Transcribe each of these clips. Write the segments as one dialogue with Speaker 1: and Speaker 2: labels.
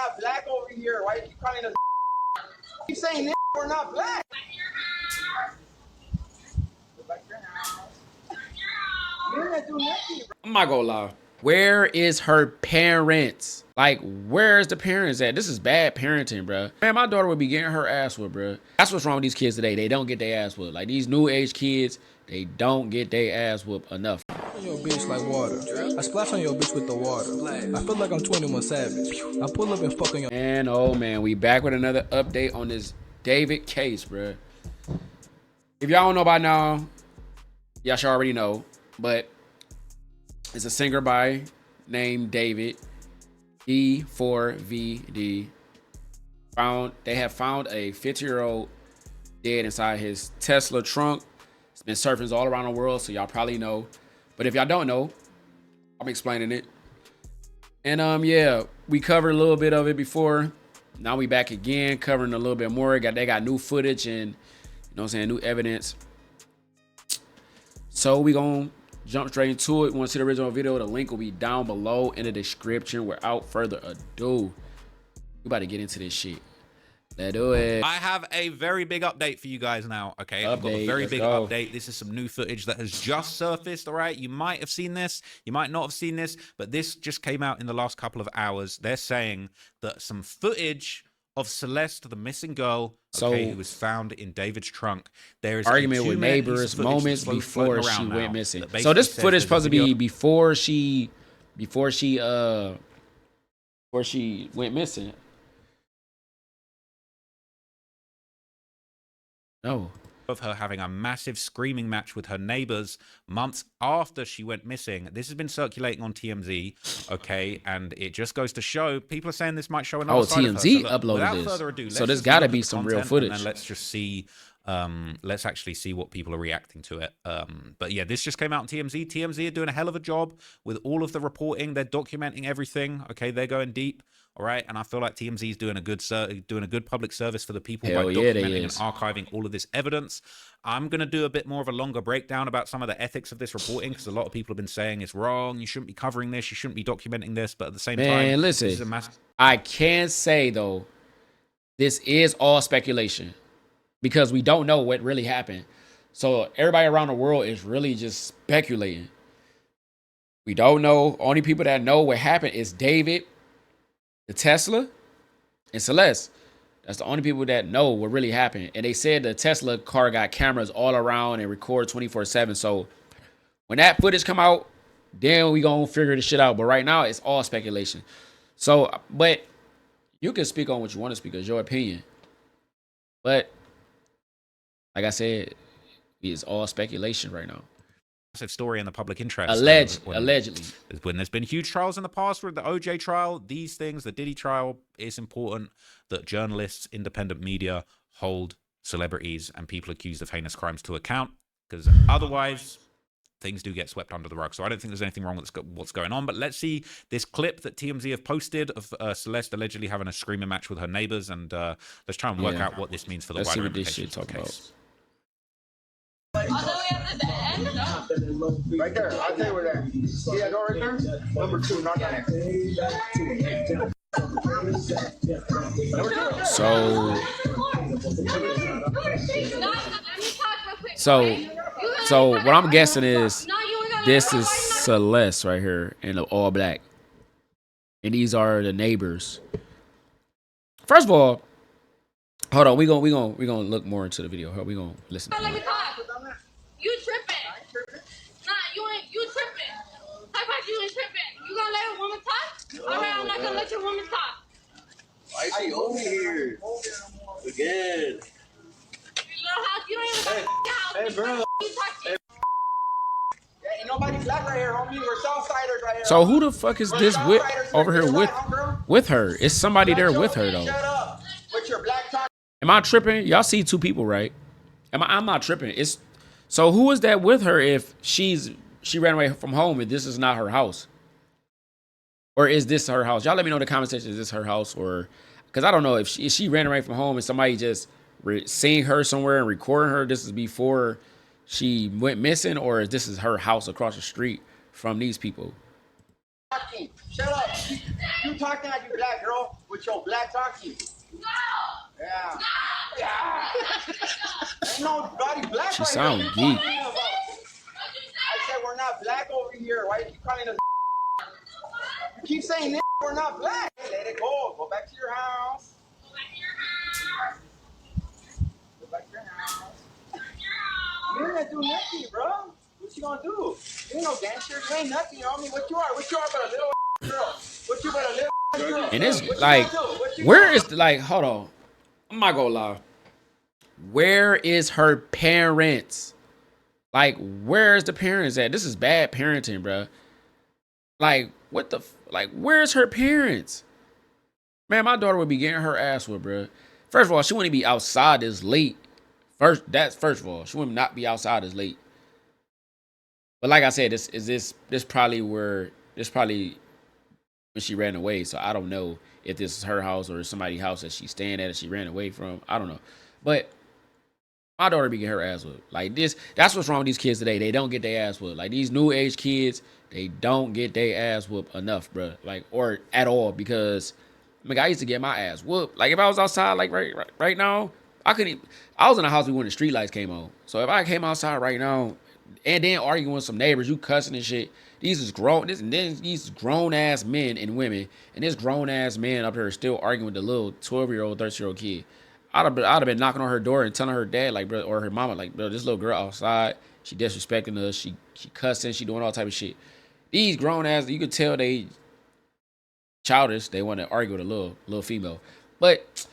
Speaker 1: not black over here. Why you keep calling us? Keep saying this, we're not black.
Speaker 2: I'm not gonna lie. Where is her parents? Like, where's the parents at? This is bad parenting, bro. Man, my daughter would be getting her ass whooped, bro. That's what's wrong with these kids today. They don't get their ass whooped. Like, these new age kids, they don't get their ass whooped enough.
Speaker 3: Your bitch like water. I splash on your bitch with the water. I feel like I'm 21 Savage. I pull up and fuck on your...
Speaker 2: And oh man, we back with another update on this David case, bro. If y'all don't know by now, y'all should already know, but it's a singer by named David, D4VD. They have found a 50-year-old dead inside his Tesla trunk. It's been surfacing all around the world, so y'all probably know. But if y'all don't know, I'm explaining it. And yeah, we covered a little bit of it before. Now we back again, covering a little bit more. They got new footage and, you know what I'm saying, new evidence. So we gonna jump straight into it. Want to see the original video? The link will be down below in the description. Without further ado, we about to get into this shit. Let's do it.
Speaker 4: I have a very big update for you guys now, okay? I've got a very big update. This is some new footage that has just surfaced, all right? You might have seen this. You might not have seen this, but this just came out in the last couple of hours. They're saying that some footage of Celeste, the missing girl, who was found in David's trunk. There is
Speaker 2: argument with neighbors moments before she went missing. So this footage is supposed to be before she went missing. No.
Speaker 4: Of her having a massive screaming match with her neighbors months after she went missing. This has been circulating on TMZ, okay, and it just goes to show people are saying this might show another side of her.
Speaker 2: TMZ uploaded this. Ado, so there's got to be some real footage.
Speaker 4: And let's just see. Let's actually see what people are reacting to it. But yeah, this just came out on TMZ. TMZ are doing a hell of a job with all of the reporting. They're documenting everything. Okay, they're going deep. All right, and I feel like TMZ is doing a good public service for the people by documenting and archiving all of this evidence. I'm gonna do a bit more of a longer breakdown about some of the ethics of this reporting because a lot of people have been saying it's wrong. You shouldn't be covering this. You shouldn't be documenting this. But at the same time,
Speaker 2: listen, I can say though, this is all speculation because we don't know what really happened. So everybody around the world is really just speculating. We don't know. Only people that know what happened is David, the Tesla, and Celeste. That's the only people that know what really happened. And they said the Tesla car got cameras all around and record 24/7. So when that footage come out, then we gonna figure this shit out. But right now, it's all speculation. So, but you can speak on what you want to speak. It's your opinion. But like I said, it's all speculation right now.
Speaker 4: Massive story in the public interest.
Speaker 2: Allegedly.
Speaker 4: When there's been huge trials in the past, with the OJ trial, these things, the Diddy trial, it's important that journalists, independent media hold celebrities and people accused of heinous crimes to account, because otherwise things do get swept under the rug. So I don't think there's anything wrong with what's going on. But let's see this clip that TMZ have posted of Celeste allegedly having a screaming match with her neighbors, and let's try and work out what this means for the wider implications of the case.
Speaker 1: Right there, I'll tell you where that. See that door right there? Number 2, not that.
Speaker 2: So what I'm guessing is this is Celeste right here in the all black, and these are the neighbors. First of all, hold on, we gonna look more into the video. We gonna listen.
Speaker 5: You tripping? Nah, you tripping. How about you ain't tripping? You gonna let a woman talk? All right, I'm not gonna let your woman talk.
Speaker 6: Why is she over here again?
Speaker 5: Your little house, you don't even got a house.
Speaker 1: Hey, bro. Hey, ain't nobody black right here, homie. We're Southsiders right here.
Speaker 2: So who the fuck is this with over here with her? It's somebody there with her though.
Speaker 1: Shut up. With your black talk.
Speaker 2: Am I tripping? Y'all see two people, right? I'm not tripping. So who is that with her if she ran away from home and this is not her house? Or is this her house? Y'all let me know in the comment section, is this her house? Or, because I don't know, if she ran away from home and somebody just seeing her somewhere and recording her, this is before she went missing, or this is her house across the street from these people?
Speaker 1: talking. Shut up. You talking like you black, girl, with your black talking.
Speaker 5: No.
Speaker 1: Yeah.
Speaker 5: No.
Speaker 1: Yeah. Ain't nobody black
Speaker 2: She
Speaker 1: right
Speaker 2: sound
Speaker 1: here.
Speaker 2: geek.
Speaker 1: I said we're not black over here. Why you keep calling us? You keep saying this. We're not black. Let it go. Go back to your house.
Speaker 5: Go back to your house.
Speaker 1: Go back to your house. You ain't gonna do nothing, bro. What you gonna do? You ain't no gangster. You ain't nothing, homie. What you are? What you are but a little girl? What you but a little girl?
Speaker 2: And it's
Speaker 1: What you
Speaker 2: like,
Speaker 1: gonna do? What you
Speaker 2: where
Speaker 1: gonna
Speaker 2: is the, like, hold on. I'm not gonna lie. Where is her parents? Like, where's the parents at? This is bad parenting, bro. Like, what the, like, where's her parents? Man, my daughter would be getting her ass whipped, bro. First of all, she wouldn't be outside this late. First of all, she would not be outside this late. But like I said, this probably when she ran away. So I don't know if this is her house or somebody's house that she's staying at and she ran away from. I don't know. But my daughter be getting her ass whooped. Like this, that's what's wrong with these kids today. They don't get their ass whooped. Like these new age kids, they don't get their ass whooped enough, bro. Like, or at all, because I used to get my ass whooped. Like if I was outside, like right now, I couldn't even, I was in a house when the street lights came on. So if I came outside right now and then arguing with some neighbors, you cussing and shit, these grown ass men and women, and this grown ass man up here still arguing with the little 12-year-old, 13-year-old kid. I'd have been knocking on her door and telling her dad, like, bro, or her mama, like, bro, this little girl outside, she disrespecting us, she cussing, she doing all type of shit. These grown ass, you could tell they childish. They want to argue with a little female. But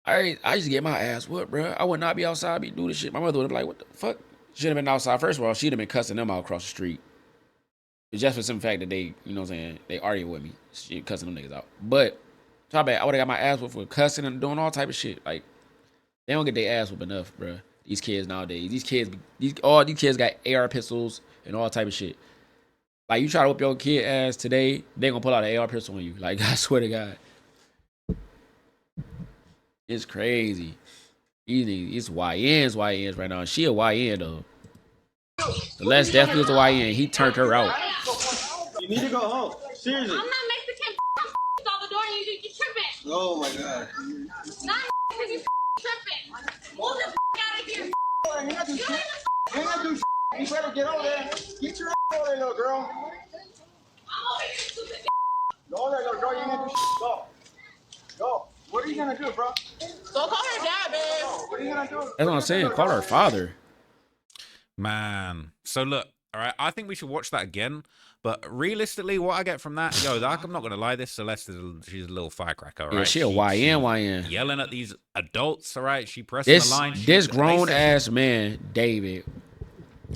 Speaker 2: I used to get my ass whooped, bro. I would not be outside, be doing this shit. My mother would have been like, what the fuck? Should have been outside. First of all, she'd have been cussing them out across the street. It's just for some fact that they, you know what I'm saying, they argue with me. She cussing them niggas out. But I bet I would have got my ass whooped for cussing and doing all type of shit. Like, they don't get their ass whooped enough, bro. These kids nowadays. These kids got AR pistols and all type of shit. Like, you try to whoop your kid ass today, they gonna pull out an AR pistol on you. Like, I swear to God. It's crazy. It's YNs right now. She a YN, though. Celeste definitely is a YN. He turned her out.
Speaker 6: You need to go home. Seriously.
Speaker 5: I'm not Mexican. I'm out the door and you tripping.
Speaker 6: Oh my god.
Speaker 5: Not because you tripping. Move the out of here.
Speaker 1: You better get over there. Get your ass over there, little girl.
Speaker 5: I'm over here, stupid.
Speaker 1: Go over there, little girl. You ain't gonna do shit. Go. Go. What are you gonna do, bro?
Speaker 5: Go call her dad, babe.
Speaker 1: What are you gonna do?
Speaker 2: That's what I'm saying. Call her father.
Speaker 4: Man. So look, all right, I think we should watch that again. But realistically, what I get from that, like, I'm not gonna lie, this Celeste she's a little firecracker, all right?
Speaker 2: Yeah, she a YN.
Speaker 4: Yelling at these adults, all right? She pressing the line.
Speaker 2: This grown ass man, David,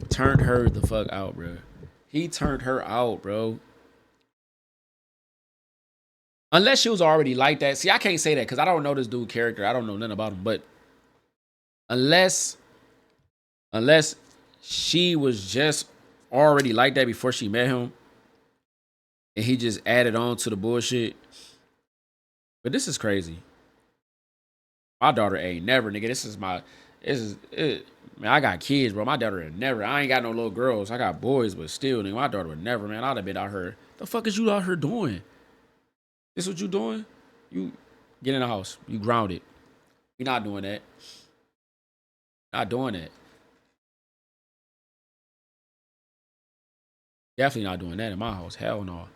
Speaker 2: turned her the fuck out, bro. He turned her out, bro. Unless she was already like that. See, I can't say that because I don't know this dude character. I don't know nothing about him. But unless she was just already like that before she met him, and he just added on to the bullshit. But this is crazy. My daughter ain't never, nigga. Man, I got kids, bro. My daughter would never. I ain't got no little girls. I got boys, but still, nigga, my daughter would never, man. I'd have been out here. The fuck is you out here doing? This what you doing? You get in the house. You grounded. We not doing that. Not doing that. Definitely not doing that in my house. Hell no.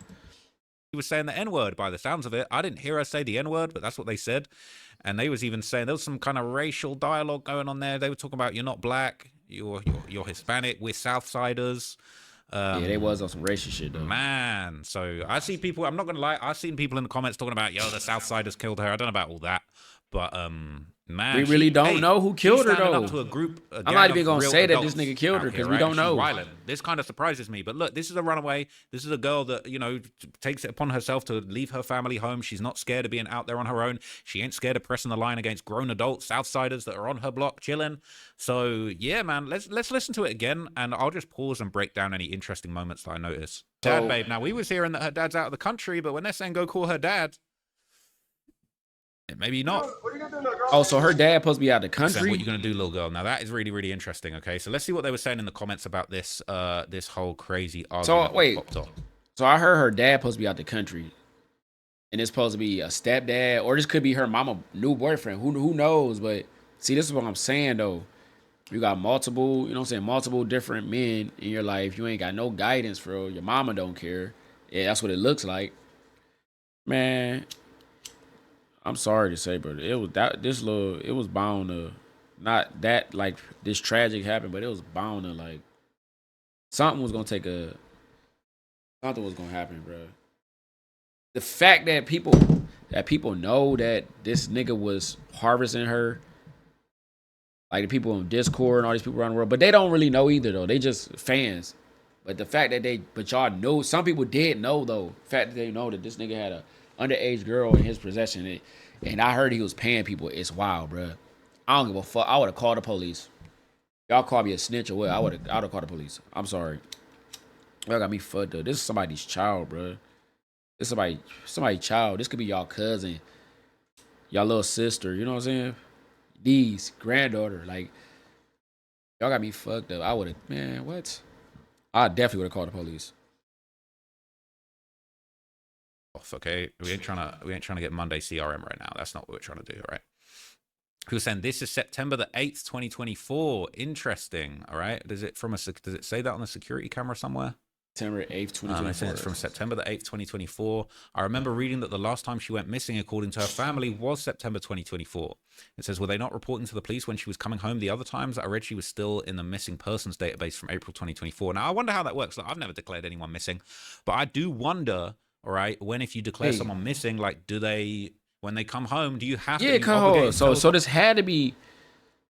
Speaker 4: He was saying the N-word by the sounds of it. I didn't hear her say the N-word, but that's what they said. And they was even saying there was some kind of racial dialogue going on there. They were talking about, you're not black, you're Hispanic, we're Southsiders.
Speaker 2: Yeah, they was on some racist shit, though.
Speaker 4: Man, so I see people, I'm not going to lie, I've seen people in the comments talking about, yo, the Southsiders killed her. I don't know about all that. But, man.
Speaker 2: We really don't know who killed her, though.
Speaker 4: Up to a group,
Speaker 2: I'm not even going to say that this nigga killed her because we don't know.
Speaker 4: This kind of surprises me. But look, this is a runaway. This is a girl that, you know, takes it upon herself to leave her family home. She's not scared of being out there on her own. She ain't scared of pressing the line against grown adults, Southsiders that are on her block chilling. So, yeah, man, let's listen to it again. And I'll just pause and break down any interesting moments that I notice. Dad, babe. Now, we was hearing that her dad's out of the country, but when they're saying go call her dad, maybe not.
Speaker 1: What are you gonna do, girl?
Speaker 2: Oh, so her dad supposed to be out of the country?
Speaker 4: So what you gonna do, little girl? Now that is really, really interesting. Okay, so let's see what they were saying in the comments about this whole crazy argument.
Speaker 2: So wait, So I heard her dad supposed to be out the country, and it's supposed to be a stepdad, or this could be her mama new boyfriend. Who knows? But see, this is what I'm saying though. You got multiple, you know what I'm saying, multiple different men in your life. You ain't got no guidance for real. Your mama don't care. Yeah, that's what it looks like. Man, I'm sorry to say, but it was that this little it was bound to not that like this tragic happened, but it was bound to like something was gonna take a something was gonna happen, bro. The fact that people know that this nigga was harvesting her, like the people on Discord and all these people around the world, but they don't really know either though. They just fans. But the fact that but y'all know, some people did know though. The fact that they know that this nigga had a underage girl in his possession, and I heard he was paying people. It's wild, bro. I don't give a fuck. I would have called the police. Y'all call me a snitch or what? I would have called the police. I'm sorry. Y'all got me fucked up. This is somebody's child, bro. This is somebody's child. This could be y'all cousin, y'all little sister. You know what I'm saying? D's granddaughter. Like, y'all got me fucked up. I would have, man, what? I definitely would have called the police.
Speaker 4: Okay, we ain't trying to get Monday CRM right now. That's not what we're trying to do, right? Who was saying this is September the 8th, 2024. Interesting. All right. Does it say that on the security camera somewhere?
Speaker 2: September 8th, 2024.
Speaker 4: It's from September the 8th, 2024. I remember reading that the last time she went missing, according to her family, was September 2024. It says, were they not reporting to the police when she was coming home the other times? I read she was still in the missing persons database from April 2024. Now, I wonder how that works. Like, I've never declared anyone missing, but I do wonder, all right, if you declare someone missing, like, when they come home, do you have to be obligated?
Speaker 2: So this had to be,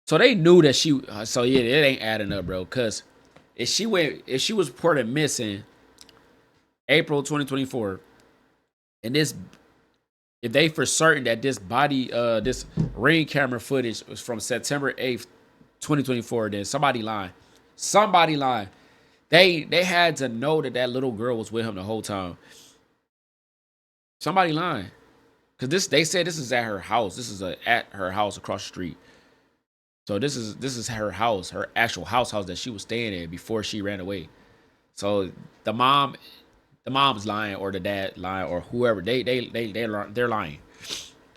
Speaker 2: so they knew that she, so yeah, it ain't adding up, bro, because if she was reported missing April 2024, and if they for certain that this this ring camera footage was from September 8th, 2024, then somebody lying. They had to know that little girl was with him the whole time. Somebody lying. Because they said this is at her house. This is at her house across the street. So this is her house, her actual house that she was staying in before she ran away. So the mom's lying, or the dad lying, or whoever they're lying.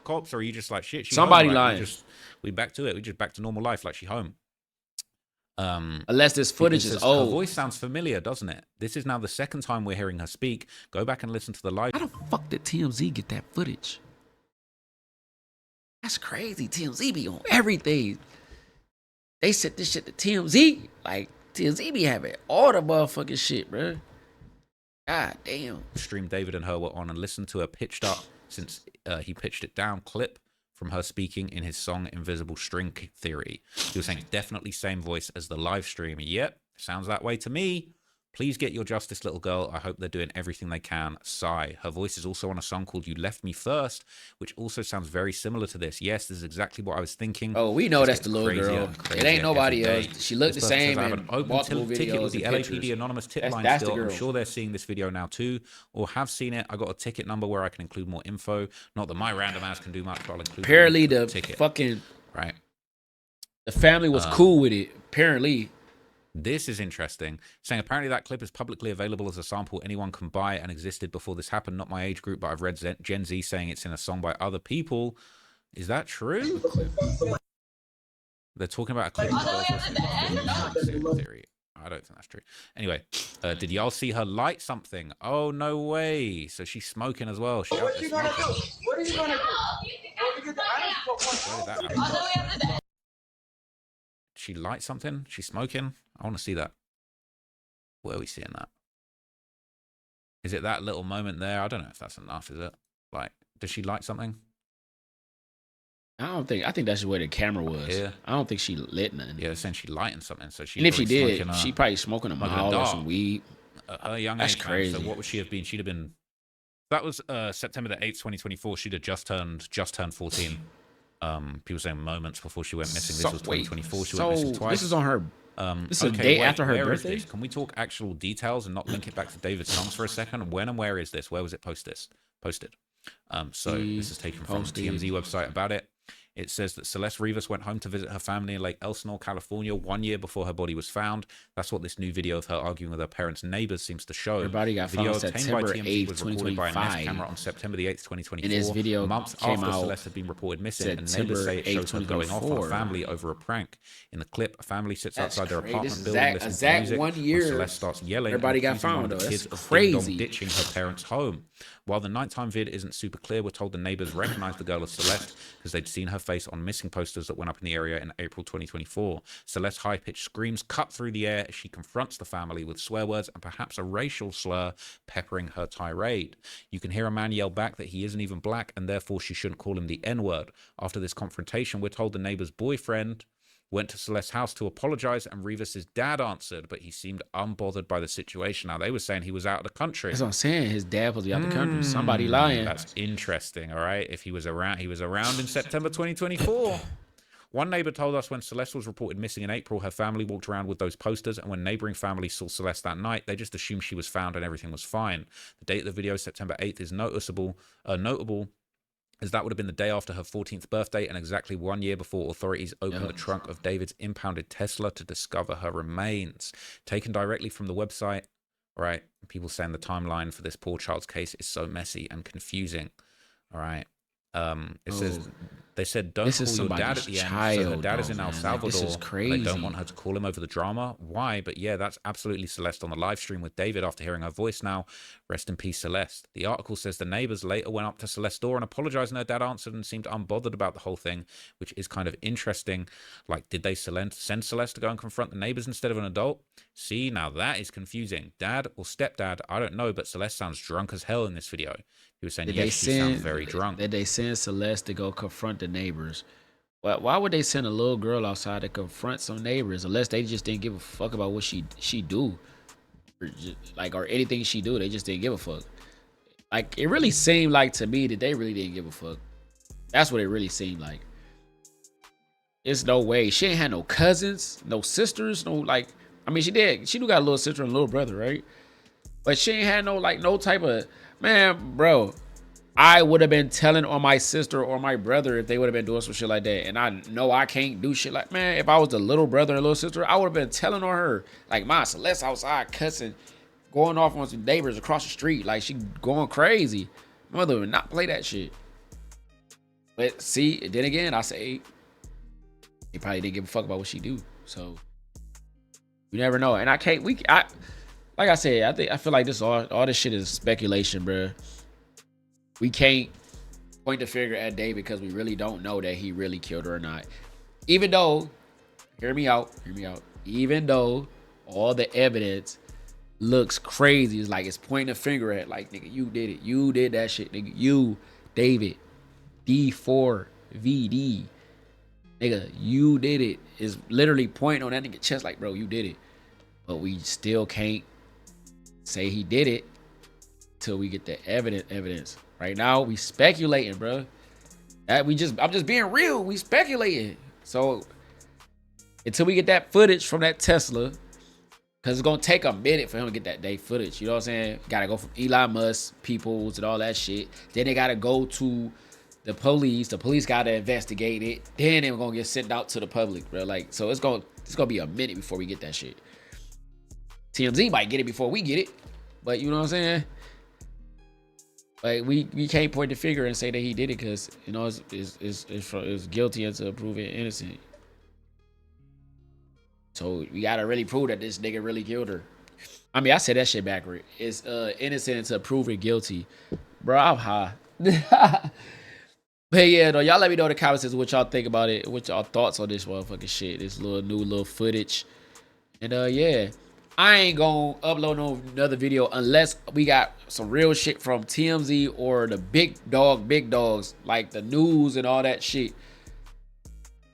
Speaker 4: Cops, or are you just like shit?
Speaker 2: Somebody
Speaker 4: home, right?
Speaker 2: lying.
Speaker 4: We back to it. We just back to normal life, like she home.
Speaker 2: Unless this footage is old.
Speaker 4: Her voice sounds familiar, doesn't it? This is now the second time we're hearing her speak. Go back and listen to the live.
Speaker 2: How the fuck did TMZ get that footage? That's crazy. TMZ be on everything. They sent this shit to TMZ. Like, TMZ be having all the motherfucking shit, bro. God damn.
Speaker 4: Stream David and her were on and listened to a pitched up, since he pitched it down, clip from her speaking in his song Invisible String Theory. He was saying definitely same voice as the live stream. Yep, sounds that way to me. Please get your justice, little girl. I hope they're doing everything they can. Sigh. Her voice is also on a song called You Left Me First, which also sounds very similar to this. Yes, this is exactly what I was thinking.
Speaker 2: Oh, we know that's the little girl. It ain't nobody else. She looked the same.
Speaker 4: I have an open ticket with the LAPD anonymous tip line still. I'm sure they're seeing this video now too, or have seen it. I got a ticket number where I can include more info. Not that my random ass can do much, but I'll include
Speaker 2: apparently the
Speaker 4: ticket.
Speaker 2: Fucking
Speaker 4: right.
Speaker 2: The family was cool with it. Apparently.
Speaker 4: This is interesting. Saying apparently that clip is publicly available as a sample anyone can buy and existed before this happened. Not my age group, but I've read Gen Z saying it's in a song by other people. Is that true? They're talking about a clip. Theory. I don't think that's true. Anyway, did y'all see her light something? Oh, no way. So she's smoking as well.
Speaker 1: What are you gonna do? What are you gonna do?
Speaker 4: She light something? She's smoking? I want to see that. Where are we seeing that? Is it that little moment there? I don't know if that's enough, is it? Like, does she light something?
Speaker 2: I think that's where the camera was.
Speaker 4: Yeah.
Speaker 2: I don't think she lit nothing.
Speaker 4: Yeah, saying she lighting something. So she.
Speaker 2: And if she did, she probably smoking a mild or some weed.
Speaker 4: Her young
Speaker 2: that's
Speaker 4: age,
Speaker 2: crazy.
Speaker 4: Man. So what would she have been? She'd have been. That was September the 8th, 2024. She'd have just turned 14. People saying moments before she went missing. This was 2024. She went missing twice.
Speaker 2: This is on her. This is a day after her birthday.
Speaker 4: Can we talk actual details and not link it back to David's songs for a second? When and where is this? Where was it posted? So this is taken from TMZ website about it. It says that Celeste Rivas went home to visit her family in Lake Elsinore, California, 1 year before her body was found. That's what this new video of her arguing with her parents' neighbors seems to show.
Speaker 2: Everybody got
Speaker 4: The video
Speaker 2: found
Speaker 4: obtained by
Speaker 2: September
Speaker 4: TMZ
Speaker 2: 8th,
Speaker 4: was recorded by a Nest
Speaker 2: 2025.
Speaker 4: camera on September the 8th, 2024.
Speaker 2: And this video
Speaker 4: months
Speaker 2: came
Speaker 4: after
Speaker 2: out
Speaker 4: Celeste had been reported missing, and
Speaker 2: September
Speaker 4: neighbors say it
Speaker 2: 8th,
Speaker 4: shows her going off on a
Speaker 2: 2024.
Speaker 4: family over a prank. In the clip, a family sits
Speaker 2: That's
Speaker 4: outside their
Speaker 2: crazy.
Speaker 4: apartment
Speaker 2: This is
Speaker 4: building listening to
Speaker 2: exact
Speaker 4: music
Speaker 2: 1
Speaker 4: when
Speaker 2: year
Speaker 4: Celeste starts yelling
Speaker 2: everybody
Speaker 4: and
Speaker 2: got
Speaker 4: accusing one
Speaker 2: found,
Speaker 4: of the
Speaker 2: though.
Speaker 4: kids
Speaker 2: That's
Speaker 4: of ding-dong
Speaker 2: crazy.
Speaker 4: ditching her parents' home. While the nighttime vid isn't super clear, we're told the neighbors recognized the girl as Celeste because they'd seen her face on missing posters that went up in the area in April 2024. Celeste's high-pitched screams cut through the air as she confronts the family with swear words and perhaps a racial slur peppering her tirade. You can hear a man yell back that he isn't even black and therefore she shouldn't call him the N-word. After this confrontation, we're told the neighbor's boyfriend went to Celeste's house to apologize, and Rivas' dad answered, but he seemed unbothered by the situation. Now, they were saying he was out of the country.
Speaker 2: That's what I'm saying. His dad was out the country. Somebody lying.
Speaker 4: That's interesting, all right? If he was around in September 2024. One neighbor told us when Celeste was reported missing in April, her family walked around with those posters, and when neighboring families saw Celeste that night, they just assumed she was found and everything was fine. The date of the video, September 8th, is notable, as that would have been the day after her 14th birthday and exactly 1 year before authorities opened the trunk of David's impounded Tesla to discover her remains. Taken directly from the website, right? People saying the timeline for this poor child's case is so messy and confusing, all right? It says, they said, don't call your dad at the end. So her dad is in El Salvador.
Speaker 2: This is crazy.
Speaker 4: They don't want her to call him over the drama. Why? But yeah, that's absolutely Celeste on the live stream with David after hearing her voice now. Rest in peace, Celeste. The article says the neighbors later went up to Celeste's door and apologized, and her dad answered and seemed unbothered about the whole thing, which is kind of interesting. Like, did they send Celeste to go and confront the neighbors instead of an adult? See, now that is confusing. Dad or stepdad, I don't know, but Celeste sounds drunk as hell in this video. He was saying, yes, she sounds very drunk.
Speaker 2: Did they send Celeste to go confront the neighbors? Well, why would they send a little girl outside to confront some neighbors unless they just didn't give a fuck about what she do, or anything she do? They just didn't give a fuck. Like, it really seemed like to me that they really didn't give a fuck. That's what it really seemed like. It's no way she ain't had no cousins, no sisters, no like. I mean, she did. She do got a little sister and a little brother, right? But she ain't had no type of, man, bro. I would have been telling on my sister or my brother if they would have been doing some shit like that. And I know I can't do shit like, man, if I was the little brother and little sister, I would have been telling on her. Like, my Celeste outside cussing, going off on some neighbors across the street. Like, she going crazy. My mother would not play that shit. But see, then again, I say, he probably didn't give a fuck about what she do. So, you never know. And like I said, I feel like this all this shit is speculation, bro. We can't point the finger at David because we really don't know that he really killed her or not. Even though, hear me out. Even though all the evidence looks crazy, it's like it's pointing a finger at, like, nigga, you did it. You did that shit, nigga. You, David, D4VD, nigga, you did it. It's literally pointing on that nigga chest like, bro, you did it. But we still can't say he did it till we get the evidence. Right now, we speculating, bro. I'm just being real. We speculating. So until we get that footage from that Tesla, because it's gonna take a minute for him to get that day footage. You know what I'm saying? Gotta go from Elon Musk, peoples, and all that shit. Then they gotta go to the police. The police gotta investigate it. Then they're gonna get sent out to the public, bro. Like, so it's gonna be a minute before we get that shit. TMZ might get it before we get it, but you know what I'm saying? Like, we can't point the finger and say that he did it because, you know, it's guilty until proven innocent. So we gotta really prove that this nigga really killed her. I mean, I said that shit backward. It's innocent until proven guilty. Bro, I'm high. But yeah, though, y'all let me know in the comments what y'all think about it. What y'all thoughts on this motherfucking shit. This new footage. And yeah. I ain't gonna upload another video unless we got some real shit from TMZ or the big dogs, like the news and all that shit.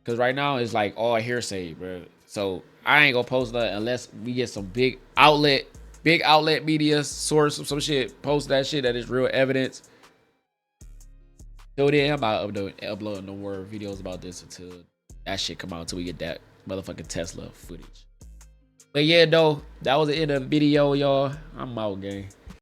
Speaker 2: Cause right now it's like all hearsay, bro. So I ain't gonna post that unless we get some big outlet media source of some shit. Post that shit that is real evidence. Till then, I'm not uploading no more videos about this until that shit come out, until we get that motherfucking Tesla footage. But yeah, though, that was the end of the video, y'all. I'm out, gang.